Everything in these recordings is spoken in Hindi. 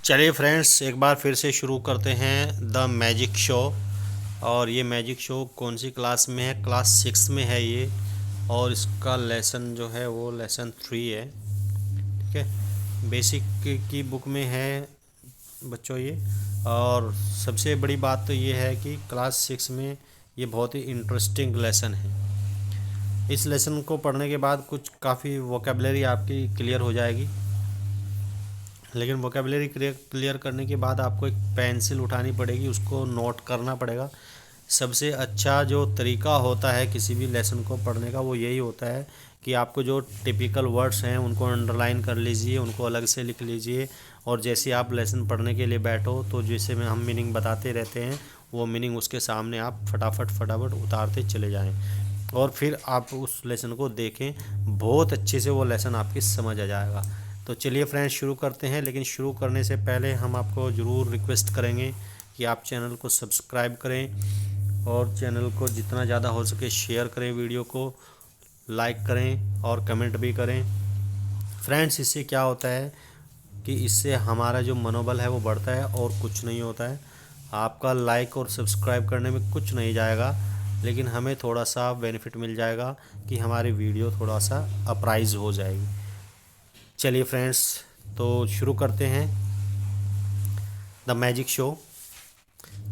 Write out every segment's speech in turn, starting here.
चलिए फ्रेंड्स, एक बार फिर से शुरू करते हैं द मैजिक शो। और ये मैजिक शो कौन सी क्लास में है? क्लास 6 में है ये। और इसका लेसन जो है वो लेसन 3 है। ठीक है, बेसिक की बुक में है बच्चों ये। और सबसे बड़ी बात तो ये है कि क्लास 6 में ये बहुत ही इंटरेस्टिंग लेसन है। इस लेसन को पढ़ने के बाद कुछ काफ़ी वोकेबलरी आपकी क्लियर हो जाएगी। लेकिन वोकेबलरी क्लियर करने के बाद आपको एक पेंसिल उठानी पड़ेगी, उसको नोट करना पड़ेगा। सबसे अच्छा जो तरीका होता है किसी भी लेसन को पढ़ने का वो यही होता है कि आपको जो टिपिकल वर्ड्स हैं उनको अंडरलाइन कर लीजिए, उनको अलग से लिख लीजिए। और जैसे आप लेसन पढ़ने के लिए बैठो तो जैसे में हम मीनिंग बताते रहते हैं वो मीनिंग उसके सामने आप फटाफट फटाफट उतारते चले जाएं। और फिर आप उस लेसन को देखें, बहुत अच्छे से वो लेसन आपकी समझ आ जाएगा। तो चलिए फ्रेंड्स, शुरू करते हैं। लेकिन शुरू करने से पहले हम आपको ज़रूर रिक्वेस्ट करेंगे कि आप चैनल को सब्सक्राइब करें और चैनल को जितना ज़्यादा हो सके शेयर करें, वीडियो को लाइक करें और कमेंट भी करें। फ्रेंड्स, इससे क्या होता है कि इससे हमारा जो मनोबल है वो बढ़ता है और कुछ नहीं होता है। आपका लाइक और सब्सक्राइब करने में कुछ नहीं जाएगा, लेकिन हमें थोड़ा सा बेनिफिट मिल जाएगा कि हमारी वीडियो थोड़ा सा अपराइज हो जाएगी। चलिए फ्रेंड्स, तो शुरू करते हैं द मैजिक शो।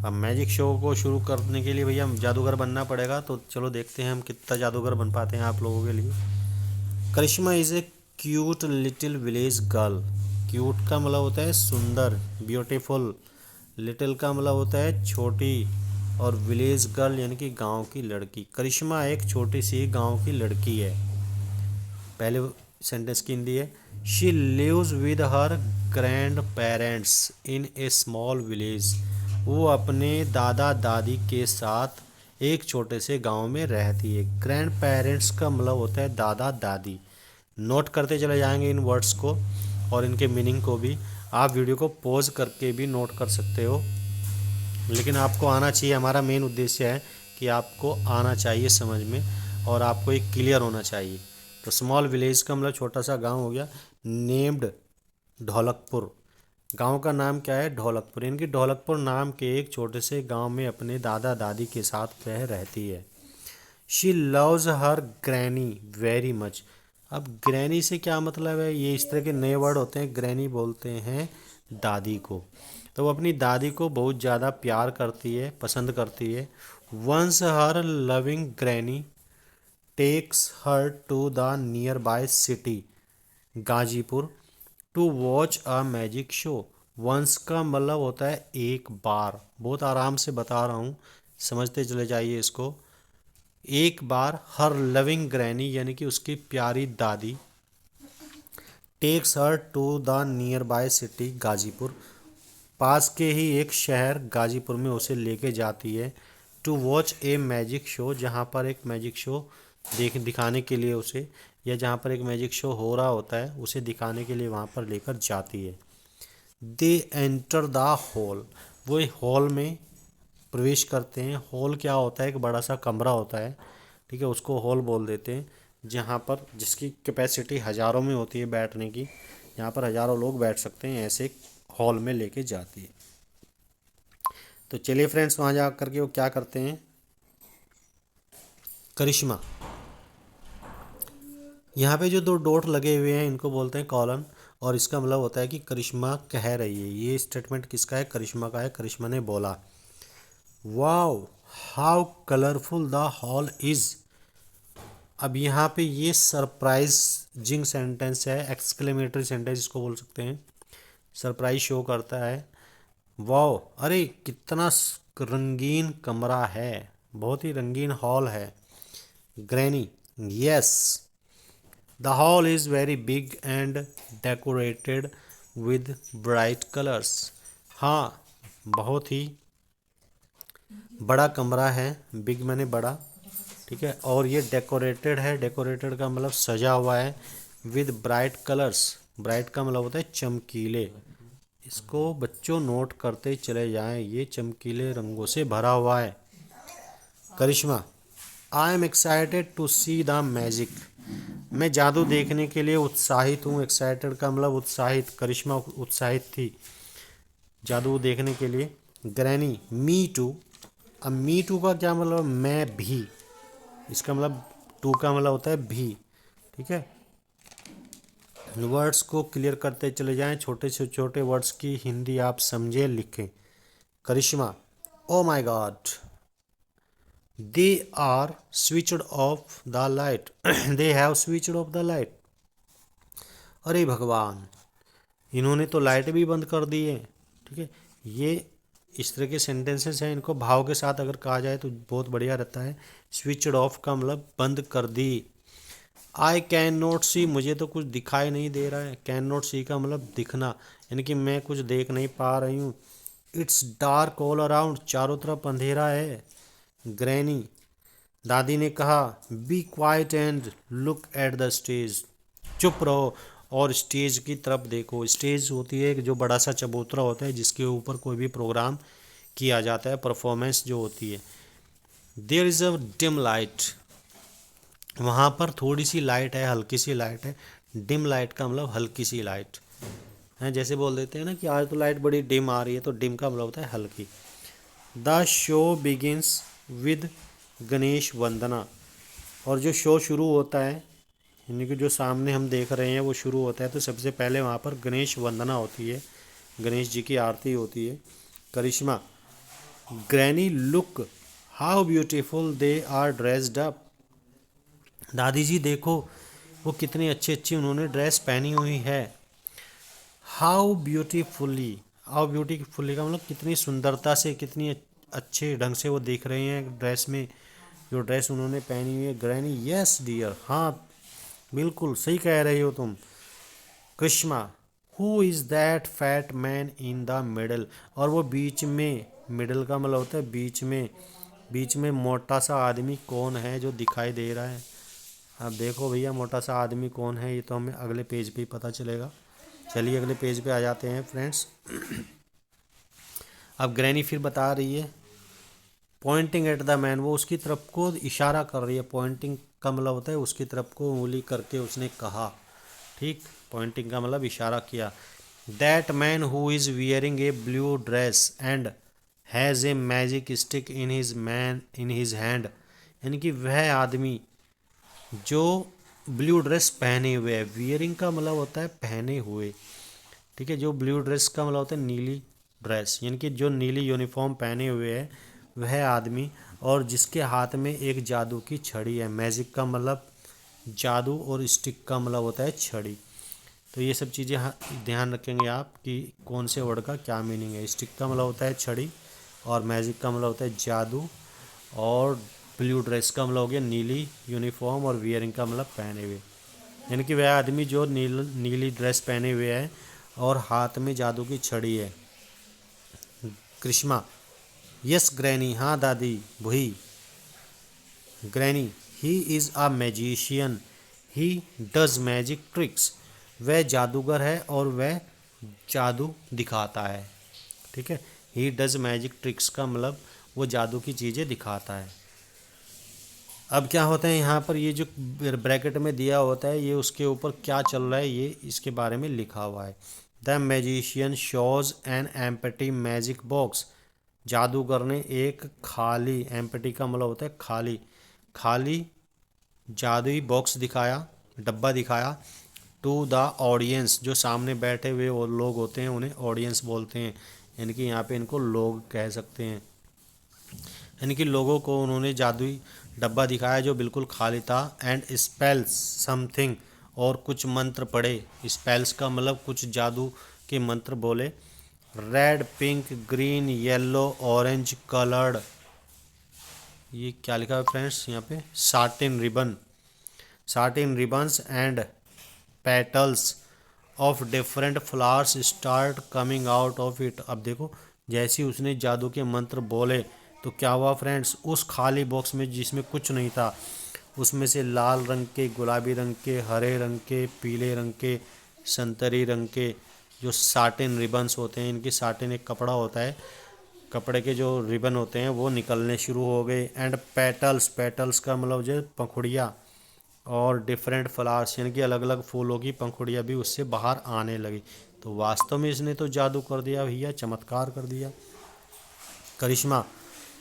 अब मैजिक शो को शुरू करने के लिए भैया जादूगर बनना पड़ेगा, तो चलो देखते हैं हम कितना जादूगर बन पाते हैं आप लोगों के लिए। Karishma is a cute little village girl. Cute का मतलब होता है सुंदर, ब्यूटीफुल। लिटिल का मतलब होता है छोटी, और विलेज गर्ल यानी कि गांव की लड़की। करिश्मा एक छोटी सी गांव की लड़की है। पहले सेंटेंस की हिंदी है, she lives with her grand parents in a small village. वो अपने दादा दादी के साथ एक छोटे से गांव में रहती है। ग्रैंड पेरेंट्स का मतलब होता है दादा दादी। नोट करते चले जाएंगे इन वर्ड्स को और इनके मीनिंग को भी। आप वीडियो को पॉज करके भी नोट कर सकते हो, लेकिन आपको आना चाहिए। हमारा मेन उद्देश्य है कि आपको आना चाहिए समझ में और आपको एक क्लियर होना चाहिए। तो स्मॉल विलेज का मतलब छोटा सा गांव हो गया। नेम्ड ढोलकपुर। गांव का नाम क्या है? ढोलकपुर। इनकी ढोलकपुर नाम के एक छोटे से गांव में अपने दादा दादी के साथ वह रहती है। She loves her granny very much. अब ग्रैनी से क्या मतलब है? ये इस तरह के नए वर्ड होते हैं। ग्रैनी बोलते हैं दादी को। तो वो अपनी दादी को बहुत ज़्यादा प्यार करती है, पसंद करती है। Once her loving granny takes her to the nearby city Ghazipur to watch a magic show. Once का मतलब होता है एक बार। बहुत आराम से बता रहा हूँ, समझते चले जाइए इसको। एक बार हर लविंग ग्रैनी यानी कि उसकी प्यारी दादी takes her to the nearby city Ghazipur, पास के ही एक शहर गाजीपुर में उसे लेके जाती है। To watch a magic show, जहाँ पर एक मैजिक शो दिखाने के लिए उसे, या जहाँ पर एक मैजिक शो हो रहा होता है उसे दिखाने के लिए वहाँ पर लेकर जाती है। They enter the hall. वो हॉल में प्रवेश करते हैं। हॉल क्या होता है? एक बड़ा सा कमरा होता है, ठीक है, उसको हॉल बोल देते हैं। जहाँ पर जिसकी कैपेसिटी हज़ारों में होती है बैठने की, यहाँ पर हज़ारों लोग बैठ सकते हैं, ऐसे हॉल में लेके जाती है। तो चलिए फ्रेंड्स, वहाँ जा करके वो क्या करते हैं? करिश्मा, यहाँ पे जो दो डॉट लगे हुए हैं इनको बोलते हैं कॉलन। और इसका मतलब होता है कि करिश्मा कह रही है। ये स्टेटमेंट किसका है? करिश्मा का है। करिश्मा ने बोला, wow how colourful the hall is. अब यहाँ पे ये सरप्राइजिंग सेंटेंस है, एक्सक्लेमेटरी सेंटेंस इसको बोल सकते हैं। सरप्राइज शो करता है। वाओ, अरे कितना रंगीन कमरा है, बहुत ही रंगीन हॉल है। Granny, yes the hall is very big and decorated with bright colours. हाँ, बहुत ही बड़ा कमरा है। बिग मैंने बड़ा, ठीक है, और ये डेकोरेटेड है। डेकोरेटेड का मतलब सजा हुआ है। विद ब्राइट कलर्स, ब्राइट का मतलब होता है चमकीले। इसको बच्चों नोट करते चले जाएं, ये चमकीले रंगों से भरा हुआ है। Karishma, I am excited to see the magic. मैं जादू देखने के लिए उत्साहित हूँ। एक्साइटेड का मतलब उत्साहित। करिश्मा उत्साहित थी। जादू देखने के लिए। Granny me too. अब मी टू का क्या मतलब, मैं भी। इसका मतलब टू का मतलब होता है भी। ठीक है, वर्ड्स को क्लियर करते चले जाएं, छोटे से छोटे वर्ड्स की हिंदी आप समझे लिखें। Karishma, oh my God, they are switched off the light, they have switched off the light. अरे भगवान, इन्होंने तो लाइट भी बंद कर दी है। ठीक है, ये इस तरह के सेंटेंसेस हैं, इनको भाव के साथ अगर कहा जाए तो बहुत बढ़िया रहता है। स्विच्ड ऑफ का मतलब बंद कर दी। आई कैन नॉट सी, मुझे तो कुछ दिखाई नहीं दे रहा है। कैन नॉट सी का मतलब दिखना, यानी कि मैं कुछ देख नहीं पा रही हूँ। इट्स डार्क ऑल अराउंड, चारों तरफ अंधेरा है। ग्रैनी, दादी ने कहा, be quiet and look at the stage, चुप रहो और स्टेज की तरफ देखो। स्टेज होती है एक जो बड़ा सा चबूतरा होता है जिसके ऊपर कोई भी प्रोग्राम किया जाता है, परफॉर्मेंस जो होती है। There is a dim light, वहाँ पर थोड़ी सी लाइट है, हल्की सी लाइट है। डिम लाइट का मतलब हल्की सी लाइट है। जैसे बोल देते हैं ना कि आज तो लाइट बड़ी डिम आ रही है, तो डिम का मतलब होता है हल्की। The show begins with Ganesh Vandana, और जो शो शुरू होता है, यानी कि जो सामने हम देख रहे हैं वो शुरू होता है, तो सबसे पहले वहाँ पर गणेश वंदना होती है, गणेश जी की आरती होती है। Karishma, granny look how beautiful they are dressed up, दादी जी देखो वो कितनी अच्छी अच्छी उन्होंने ड्रेस पहनी हुई है। हाउ ब्यूटीफुली, हाउ ब्यूटीफुली का मतलब कितनी सुंदरता से, कितनी अच्छे ढंग से वो दिख रहे हैं ड्रेस में, जो ड्रेस उन्होंने पहनी हुई है। ग्रैनी, यस डियर, हाँ बिल्कुल सही कह रही हो तुम। Krishna, who is that fat man in the middle, और वो बीच में, मिडल का मतलब होता है बीच में, बीच में मोटा सा आदमी कौन है जो दिखाई दे रहा है। अब देखो भैया मोटा सा आदमी कौन है, ये तो हमें अगले पेज पे ही पता चलेगा। चलिए अगले पेज पे आ जाते हैं फ्रेंड्स। अब ग्रैनी फिर बता रही है, पॉइंटिंग एट द मैन, वो उसकी तरफ को इशारा कर रही है। पॉइंटिंग का मतलब होता है उसकी तरफ को उंगली करके उसने कहा। ठीक, पॉइंटिंग का मतलब इशारा किया। That man who is wearing A blue dress and has a magic stick in his hand, यानी कि वह आदमी जो ब्लू ड्रेस पहने हुए है। वियरिंग का मतलब होता है पहने हुए। ठीक है, जो ब्लू ड्रेस का मतलब होता है नीली ड्रेस, यानी कि जो नीली यूनिफॉर्म पहने हुए है वह आदमी, और जिसके हाथ में एक जादू की छड़ी है। मैजिक का मतलब जादू और स्टिक का मतलब होता है छड़ी। तो ये सब चीज़ें ध्यान रखेंगे आप कि कौन से वर्ड का क्या मीनिंग है। स्टिक का मतलब होता है छड़ी, और मैजिक का मतलब होता है जादू, और ब्लू ड्रेस का मतलब हो गया नीली यूनिफॉर्म, और वियरिंग का मतलब पहने हुए, यानी कि वह आदमी जो नीली ड्रेस पहने हुए है और हाथ में जादू की छड़ी है। कृष्णा, यस ग्रैनी, हाँ दादी वही। Granny, he is a magician, he does magic tricks, वह जादूगर है और वह जादू दिखाता है। ठीक है, ही डज मैजिक ट्रिक्स का मतलब वो जादू की चीज़ें दिखाता है। अब क्या होता है यहाँ पर, ये जो ब्रैकेट में दिया होता है ये उसके ऊपर क्या चल रहा है ये इसके बारे में लिखा हुआ है। The magician shows an empty magic box, जादूगर ने एक खाली, एम्प्टी का मतलब होता है खाली, खाली जादुई बॉक्स दिखाया, डब्बा दिखाया। टू द ऑडियंस, जो सामने बैठे हुए वो लोग होते हैं उन्हें ऑडियंस बोलते हैं, यानी कि यहाँ पे इनको लोग कह सकते हैं। यानी कि लोगों को उन्होंने जादुई डब्बा दिखाया जो बिल्कुल खाली था। एंड स्पेल्स समथिंग, और कुछ मंत्र पढ़े। स्पेल्स का मतलब कुछ जादू के मंत्र बोले। Red pink green yellow orange coloured, ये क्या लिखा है फ्रेंड्स यहाँ पे, satin ribbon, satin ribbons and petals of different flowers start coming out of it. अब देखो जैसे ही उसने जादू के मंत्र बोले तो क्या हुआ फ्रेंड्स, उस खाली बॉक्स में जिसमें कुछ नहीं था उसमें से लाल रंग के, गुलाबी रंग के, हरे रंग के, पीले रंग के, संतरी रंग के जो साटिन रिबन्स होते हैं, इनकी साटिन एक कपड़ा होता है, कपड़े के जो रिबन होते हैं वो निकलने शुरू हो गए। एंड पेटल्स, पेटल्स का मतलब जो पंखुड़ियाँ, और डिफरेंट फ्लावर्स यानी कि अलग अलग फूलों की पंखुड़ियाँ भी उससे बाहर आने लगी। तो वास्तव में इसने तो जादू कर दिया भैया, चमत्कार कर दिया। करिश्मा,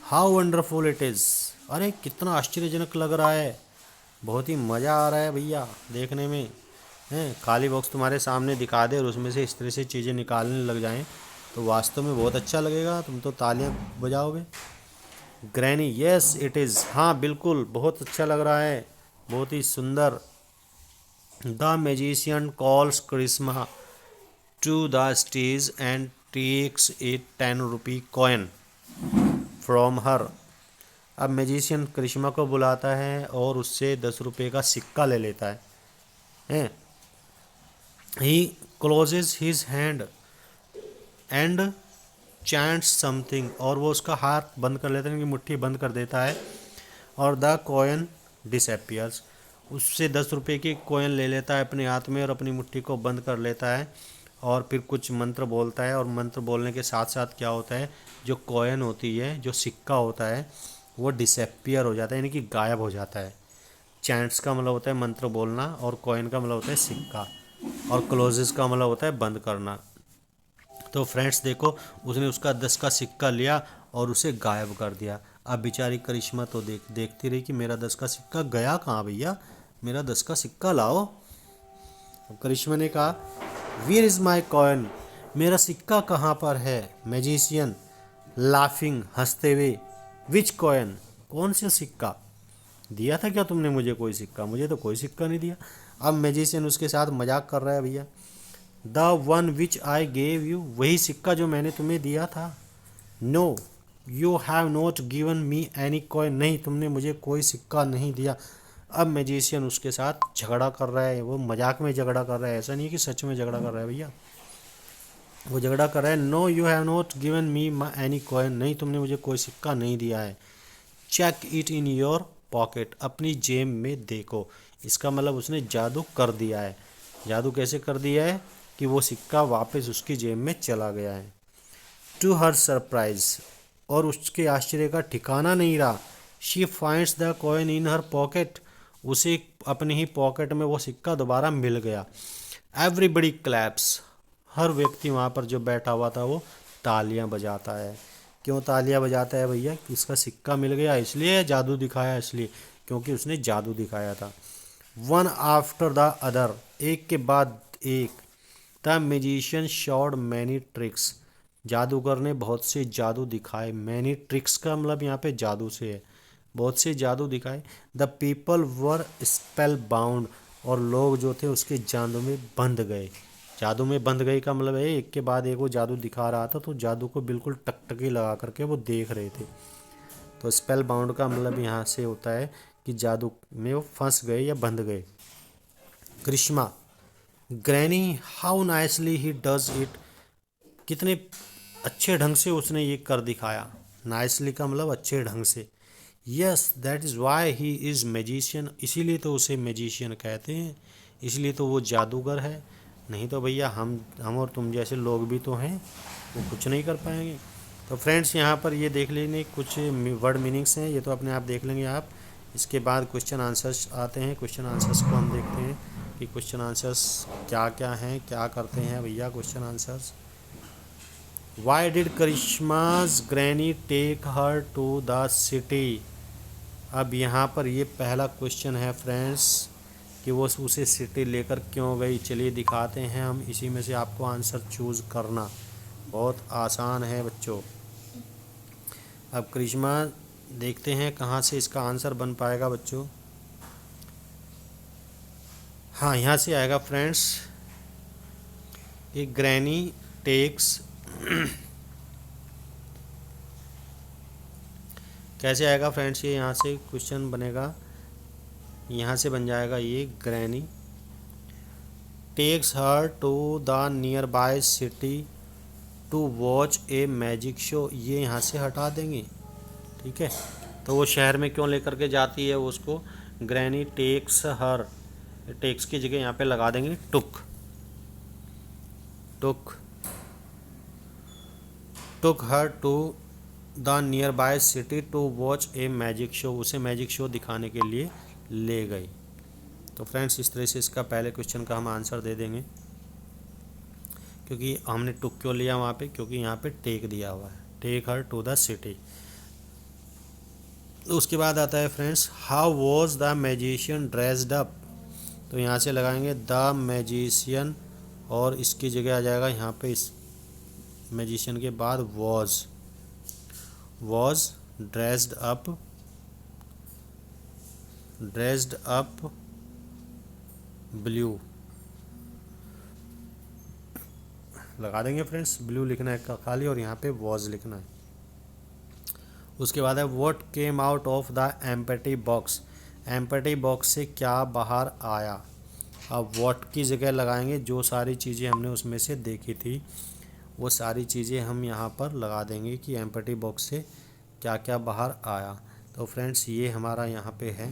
हाउ वंडरफुल इट इज़। अरे कितना आश्चर्यजनक लग रहा है, बहुत ही मज़ा आ रहा है भैया देखने में। हैं, खाली बॉक्स तुम्हारे सामने दिखा दे और उसमें से इस तरह से चीज़ें निकालने लग जाएं तो वास्तव में बहुत अच्छा लगेगा, तुम तो तालियां बजाओगे। ग्रैनी, यस इट इज़, हाँ बिल्कुल बहुत अच्छा लग रहा है, बहुत ही सुंदर। The magician calls Karishma to the stage and takes a 10 rupee coin from her. अब मैजिशियन करिश्मा को बुलाता है और उससे 10 रुपये का सिक्का ले लेता है। He closes his hand and chants something, और वो उसका हाथ बंद कर लेता है, उनकी मुट्ठी बंद कर देता है और द कॉइन डिसअपियर्स। उससे 10 रुपये की कॉइन ले लेता है अपने हाथ में और अपनी मुट्ठी को बंद कर लेता है और फिर कुछ मंत्र बोलता है, और मंत्र बोलने के साथ साथ क्या होता है, जो कॉइन होती है, जो सिक्का होता है, वो डिसअपियर हो जाता है, यानी कि गायब हो जाता है। चैंट्स का मतलब होता है मंत्र बोलना और कॉइन का मतलब होता है सिक्का, और क्लोजेस का मतलब होता है बंद करना। तो फ्रेंड्स देखो, उसने उसका 10 का सिक्का लिया और उसे गायब कर दिया। अब बेचारी करिश्मा तो देखती रही कि मेरा 10 का सिक्का गया कहाँ भैया, मेरा 10 का सिक्का लाओ। अब करिश्मा ने कहा, वेयर इज़ माई कॉइन, मेरा सिक्का कहाँ पर है। मैजिशियन लाफिंग, हंसते हुए, विच कॉइन, कौन सा सिक्का, दिया था क्या तुमने मुझे कोई सिक्का, मुझे तो कोई सिक्का नहीं दिया। अब मैजिशियन उसके साथ मजाक कर रहा है भैया। The one which I gave you, वही सिक्का जो मैंने तुम्हें दिया था। No you have not given me any coin, नहीं तुमने मुझे कोई सिक्का नहीं दिया। अब मैजिशियन उसके साथ झगड़ा कर रहा है, वो मजाक में झगड़ा कर रहा है, ऐसा नहीं है कि सच में झगड़ा कर रहा है भैया, वो झगड़ा कर रहा है। No you have not given me any coin, नहीं तुमने मुझे कोई सिक्का नहीं दिया है। Check it in your pocket, अपनी जेब में देखो। इसका मतलब उसने जादू कर दिया है। जादू कैसे कर दिया है कि वो सिक्का वापस उसकी जेब में चला गया है। टू हर सरप्राइज, और उसके आश्चर्य का ठिकाना नहीं रहा। She finds the coin in her pocket, उसे अपनी ही पॉकेट में वो सिक्का दोबारा मिल गया। एवरीबडी क्लैप्स, हर व्यक्ति वहाँ पर जो बैठा हुआ था वो तालियां बजाता है। क्यों तालियां बजाता है भैया, कि उसका सिक्का मिल गया इसलिए, जादू दिखाया इसलिए, क्योंकि उसने जादू दिखाया था। वन आफ्टर द अदर, एक के बाद एक। The magician should many tricks, जादूगर ने बहुत से जादू दिखाए। मैनी ट्रिक्स का मतलब यहाँ पे जादू से है, बहुत से जादू दिखाए। The people were spell bound, और लोग जो थे उसके जादू में बंध गए। जादू में बंध गए का मतलब है एक के बाद एक वो जादू दिखा रहा था, तो जादू को बिल्कुल टकटकी लगा करके वो देख रहे थे। तो स्पेल बाउंड का मतलब यहाँ से होता है कि जादू में वो फंस गए या बंध गए। Karishma, granny how nicely he does it, कितने अच्छे ढंग से उसने ये कर दिखाया। नाइसली का मतलब अच्छे ढंग से। Yes that is why he is magician, इसीलिए तो उसे मैजिशियन कहते हैं, इसलिए तो वो जादूगर है। नहीं तो भैया हम और तुम जैसे लोग भी तो हैं, वो कुछ नहीं कर पाएंगे। तो फ्रेंड्स यहाँ पर ये देख लेंगे कुछ वर्ड मीनिंग्स हैं, ये तो अपने आप देख लेंगे आप। इसके बाद क्वेश्चन आंसर्स आते हैं, क्वेश्चन आंसर्स को हम देखते हैं कि क्वेश्चन आंसर्स क्या क्या हैं, क्या करते हैं भैया question answers. Why did Karishma's granny take her to the city. अब यहाँ पर ये पहला क्वेश्चन है फ्रेंड्स कि वो उसे सिटी लेकर क्यों गई। चलिए दिखाते हैं हम, इसी में से आपको आंसर चूज़ करना बहुत आसान है बच्चों। अब करिश्मा देखते हैं कहाँ से इसका आंसर बन पाएगा बच्चों। हाँ यहाँ से आएगा फ्रेंड्स कि ग्रैनी टेक्स कैसे आएगा फ्रेंड्स, ये यहाँ से क्वेश्चन बनेगा, यहाँ से बन जाएगा ये granny takes her to the nearby city to watch a magic show, ये यहाँ से हटा देंगे। ठीक है, तो वो शहर में क्यों लेकर के जाती है उसको, ग्रैनी टेक्स हर, टेक्स की जगह यहाँ पे लगा देंगे took, took took her to the nearby city to watch a magic show, उसे मैजिक शो दिखाने के लिए ले गई। तो फ्रेंड्स इस तरह से इसका पहले क्वेश्चन का हम आंसर दे देंगे। क्योंकि हमने टुक क्यों लिया वहाँ पे, क्योंकि यहाँ पे टेक दिया हुआ है, take her to the city. तो उसके बाद आता है friends, how was the magician dressed up. तो यहाँ से लगाएंगे द मैजिशियन और इसकी जगह आ जाएगा यहाँ पे इस मैजिशियन के बाद वॉज ड्रेस्ड अप ब्लू लगा देंगे फ्रेंड्स, ब्लू लिखना है खाली और यहाँ पे वॉज लिखना है। उसके बाद है what came out of the empty box. Empty box से क्या बाहर आया। अब व्हाट की जगह लगाएंगे जो सारी चीज़ें हमने उसमें से देखी थी वो सारी चीज़ें हम यहाँ पर लगा देंगे कि एम्पटी बॉक्स से क्या क्या बाहर आया। तो फ्रेंड्स ये हमारा यहाँ पे है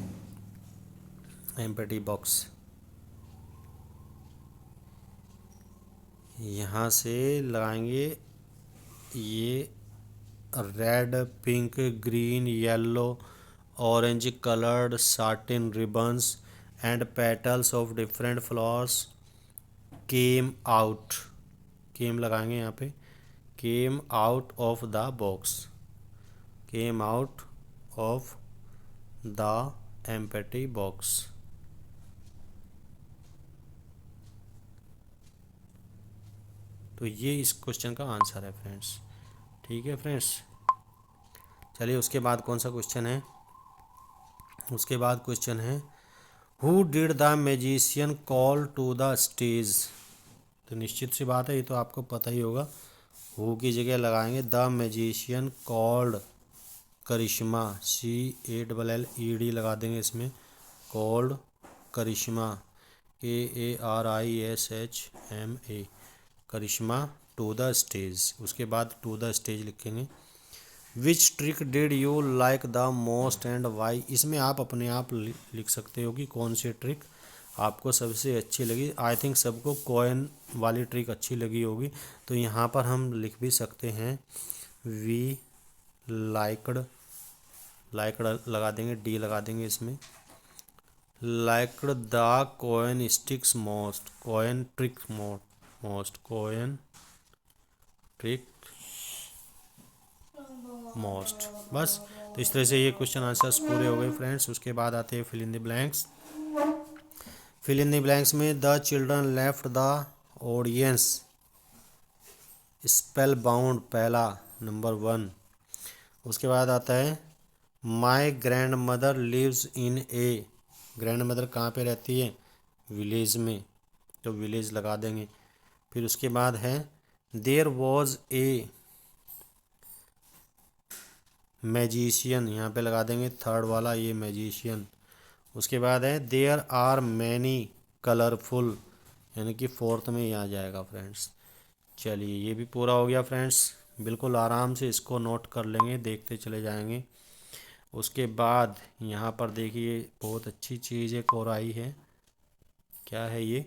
एम्पटी बॉक्स। यहाँ से लगाएंगे ये red, pink, green, yellow, orange coloured satin ribbons and petals of different flowers came out. Came लगाएंगे यहाँ पे, came out of the box, came out of the empty box. तो ये इस क्वेश्चन का आंसर है फ्रेंड्स। ठीक है फ्रेंड्स, चलिए उसके बाद कौन सा क्वेश्चन है। उसके बाद क्वेश्चन है who did the magician call to the stage. तो निश्चित सी बात है, ये तो आपको पता ही होगा। हु की जगह लगाएंगे the magician called Karishma, CALLED लगा देंगे इसमें, called Karishma, KARISHMA, Karishma to the stage. उसके बाद टू द स्टेज लिखेंगे। Which trick did you like the most and why. इसमें आप अपने आप लिख सकते हो कि कौन सी ट्रिक आपको सबसे अच्छी लगी। आई थिंक सबको कॉइन वाली ट्रिक अच्छी लगी होगी, तो यहाँ पर हम लिख भी सकते हैं वी लाइकड लगा देंगे, D लगा देंगे इसमें, liked the coin sticks most, coin trick most, coin trick most. बस तो इस तरह से ये क्वेश्चन आंसर्स पूरे हो गए फ्रेंड्स। उसके बाद आते हैं fill in the blanks. Fill in the blanks में the children left the audience spellbound, पहला नंबर 1। उसके बाद आता है my grandmother lives in a. Grandmother कहाँ पे रहती है, विलेज में, तो विलेज लगा देंगे। फिर उसके बाद है देयर वॉज ए मैजिशियन, यहाँ पे लगा देंगे थर्ड वाला ये मैजिशियन। उसके बाद है देयर आर मैनी कलरफुल, यानी कि फोर्थ में ही आ जाएगा फ्रेंड्स। चलिए ये भी पूरा हो गया फ्रेंड्स, बिल्कुल आराम से इसको नोट कर लेंगे, देखते चले जाएंगे। उसके बाद यहाँ पर देखिए बहुत अच्छी चीज़ एक और आई है, क्या है ये,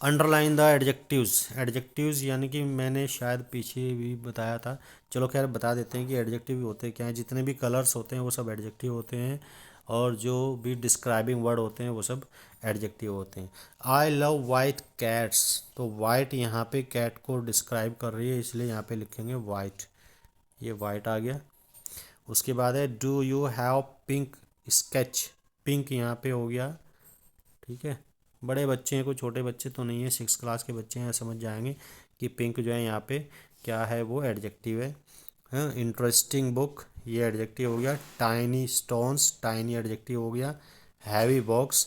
अंडरलाइन द एडजेक्टिव्स। एडजेक्टिव्स यानी कि मैंने शायद पीछे भी बताया था, चलो खैर बता देते हैं कि एडजेक्टिव होते क्या हैं। जितने भी कलर्स होते हैं वो सब एडजेक्टिव होते हैं, और जो भी डिस्क्राइबिंग वर्ड होते हैं वो सब एडजेक्टिव होते हैं। आई लव वाइट कैट्स, तो वाइट यहाँ पे कैट को डिस्क्राइब कर रही है, इसलिए यहाँ पे लिखेंगे वाइट, ये वाइट आ गया। उसके बाद है do you have pink sketch, pink यहाँ पे हो गया। ठीक है, बड़े बच्चे हैं, कोई छोटे बच्चे तो नहीं है, 6 क्लास के बच्चे हैं, समझ जाएंगे कि पिंक जो है यहाँ पे क्या है, वो एडजेक्टिव है। हाँ, इंटरेस्टिंग बुक ये एडजेक्टिव हो गया। टाइनी स्टोन्स, टाइनी एडजेक्टिव हो गया। हैवी बॉक्स,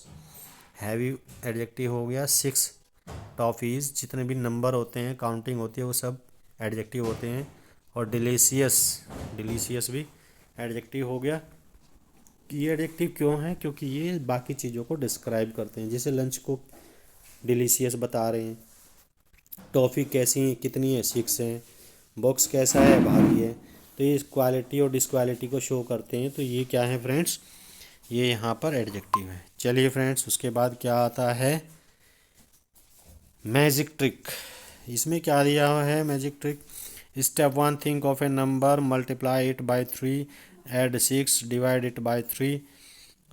हैवी एडजेक्टिव हो गया। 6 टॉफ़ीज़, जितने भी नंबर होते हैं, काउंटिंग होती है, वो सब एडजेक्टिव होते हैं। और डिलीशियस, डिलीशियस भी एडजेक्टिव हो गया। ये एडजेक्टिव क्यों है, क्योंकि ये बाकी चीज़ों को डिस्क्राइब करते हैं, जैसे लंच को डिलीशियस बता रहे हैं, टॉफ़ी कैसी कितनी है 6 है, बॉक्स कैसा है भारी है, तो ये क्वालिटी और डिसक्वालिटी को शो करते हैं। तो ये क्या है फ्रेंड्स, ये यहाँ पर एडजेक्टिव है। चलिए फ्रेंड्स उसके बाद क्या आता है, मैजिक ट्रिक। इसमें क्या दिया हुआ है magic trick, step 1 think of a number, multiply it by 3, add 6, divide it by 3,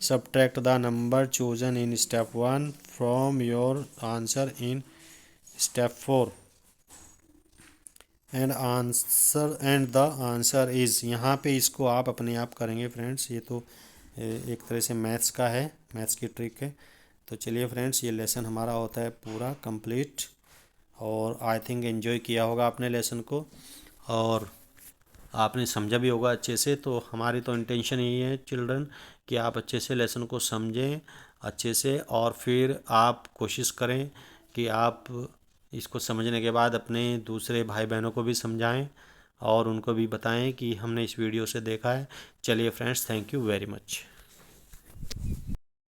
subtract the number chosen in step 1 from your answer in step 4 and the answer is. यहाँ पे इसको आप अपने आप करेंगे फ्रेंड्स, ये तो एक तरह से मैथ्स का है, मैथ्स की ट्रिक है। तो चलिए फ्रेंड्स, ये लेसन हमारा होता है पूरा कंप्लीट, और आई थिंक एंजॉय किया होगा आपने लेसन को, और आपने समझा भी होगा अच्छे से। तो हमारी तो इंटेंशन यही है चिल्ड्रन कि आप अच्छे से लेसन को समझें अच्छे से, और फिर आप कोशिश करें कि आप इसको समझने के बाद अपने दूसरे भाई बहनों को भी समझाएं और उनको भी बताएं कि हमने इस वीडियो से देखा है। चलिए friends, thank you very much.